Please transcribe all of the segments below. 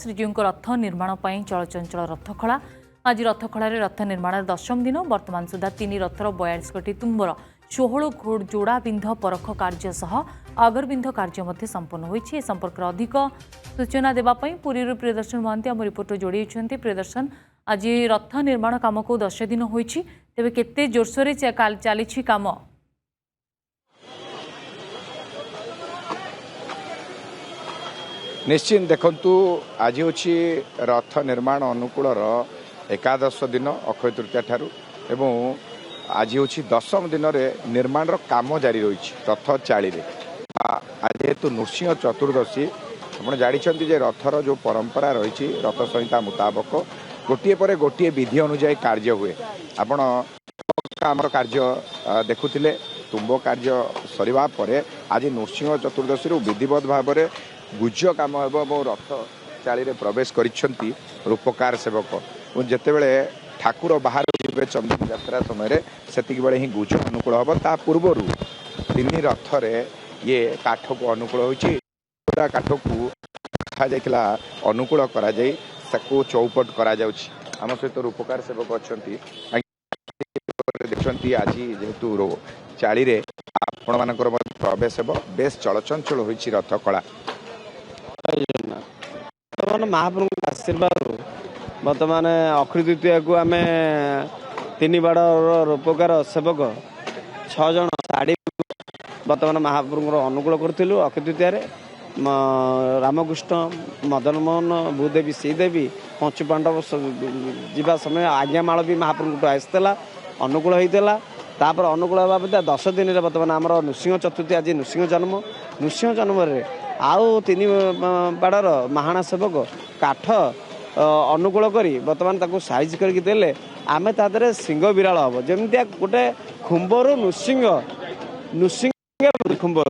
श्रीजीव रथ निर्माण पर चलचंचल रथखला। आज रथखलार रथ निर्माण 10म दिन। वर्तमान सुधा 3 रथर 42 कोटी तुम्बर 16 जोड़ा बिंध परख कार्य सह आगरबिंध कार्य संपन्न होइछि। संपर्क अधिक सूचना देवाई पुरी प्रियदर्शन महांती आम रिपोर्टर जोड़ी प्रियदर्शन, आज रथ निर्माण काम को 10 दिन होइछि, तेबे केते जोरसोरे चली काम? निश्चित देखु आज हूँ रथ निर्माण अनुकूलर एकादश दिन अक्षय तृतीया ठारू एवं आज हूँ 10म दिन निर्माण काम जारी रही रथ चाली आज जेहेतु नृसिंह चतुर्दशी आप जानते रथर जो परंपरा रही रथ संहिता मुताबक गोटे पर गोटे विधि अनुजाई कार्य हुए। आपण आमर कार्य देखुले तुम्ब कार्य सरिबा परे आज नृसिंह चतुर्दशी विधिवत भाव में गुज काम एवं रथ चाली प्रवेश करिसेंती रूपकार सेवक जिते बड़े ठाकुर बाहर जी चंदन यात्रा समय से बड़े ही गुज अनुकूल हम ता पूर्व 3 रथ ये काठ को अनुकूल होता काठ को रखा अनुकूल करा चौपट करा आम सहित रूपकार सेवक अच्छा देखते आज जेहेतु चाली आपण मान प्रवेश हे बेस चलचंचल होती रथ कला। बर्तमान महाप्रभु आशीर्वाद बर्तमान अक्षय तृतीया को आम 3 बाड़ रूपकार सेवक 6 जन शाढ़ी बर्तमान महाप्रभु अनुकूल करूँ। अक्षय तृतीया रामकृष्ण मदन मोहन भूदेवी श्रीदेवी पंचु पांडव जीवा समय आज्ञामाल भी महाप्रभु आसला अनुकूल होता तापर अनुकूल होगा 10 दिन बर्तमान आम नृसिंह चतुर्थी आज नृसिंह जन्म आउ 3 बाड़र महाणा सेवक काठ अनुकूल करी बर्तमान ताको साइज करके देले आमे तादरे सिंह विराल हम जमी गोटे खुंबर नृसिंह खुंबर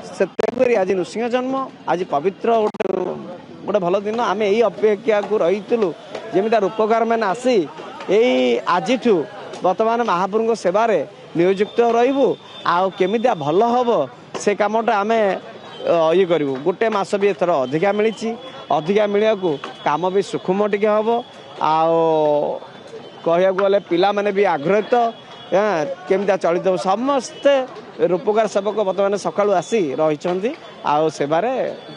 से आज नृसिंह जन्म आज पवित्र गोटे भल दिन आम यही अपेक्षा को रही जमी रूपकार मैंने आसी यही आज बर्तमान महाप्रभु सेवार नियोजित रही आमी भल हम से कमटा आम ये करूँ। गोटे मास भी एथर अधिका मिली अधिका मिलने को काम भी सुखम टे हम कह गले पिला माने भी आग्रहित केमिता चलित समस्ते रूपकार सेवक बर्तमान सकाळु आसी रही सेवार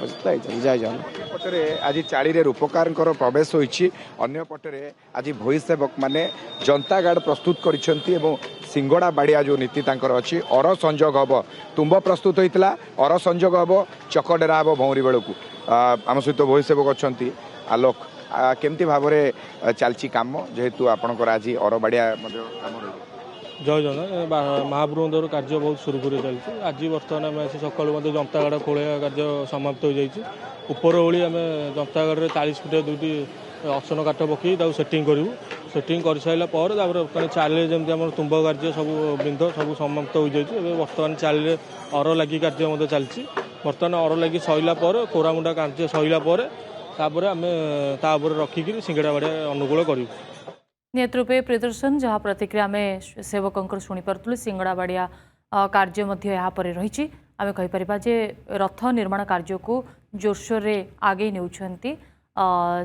जय जगन पटरे आज चाली रूपकार प्रवेश होती अन्य पटरे आज भोई सेवक माने जनता गार्ड प्रस्तुत करिसेंती सिंगड़ा बाड़िया जो नीति अच्छी अर संजोग हम तुम्ब प्रस्तुत होता अर संजोग हम चकडेरा हम भौरी बेलू आम सहित भोई सेवक अच्छा आलोक केमती भाव में चलती कम जेहेतु आपंकर आज अर बाड़िया कम जय जगन महाप्रभु द्वारा कार्य बहुत सुरखुरी चलती आज बर्तमान आम आसी सकाल जनतागाड़ खोलिया कार्य समाप्त हो जाए उपर ओली आम जनतागाड़ 40 फुट 2टी असन काठ पकई सेटिंग करूँ सेटिंग कर सारा पर चाली जमी आम तुम्ब कार्य सब बिंध सब समाप्त हो जाए बर्तमान चाली अर लगी कार्य चलती बर्तमान अर लगी सैला कोरामुंडा कार्य सैला आम रखिक सिंगड़ा बाड़िया अनुकूल करूँ। नियत रूपे प्रियदर्शन जहाँ प्रतिक्रिया आम सेवक शुणी पार्थिलु सिंगड़ा बाड़िया कार्य रही आम कहीपर जे रथ निर्माण कार्य को जोरसोर आगे नेउछंती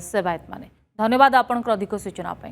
सेवायत माने। धन्यवाद आपनकर अधिक सूचना पाई।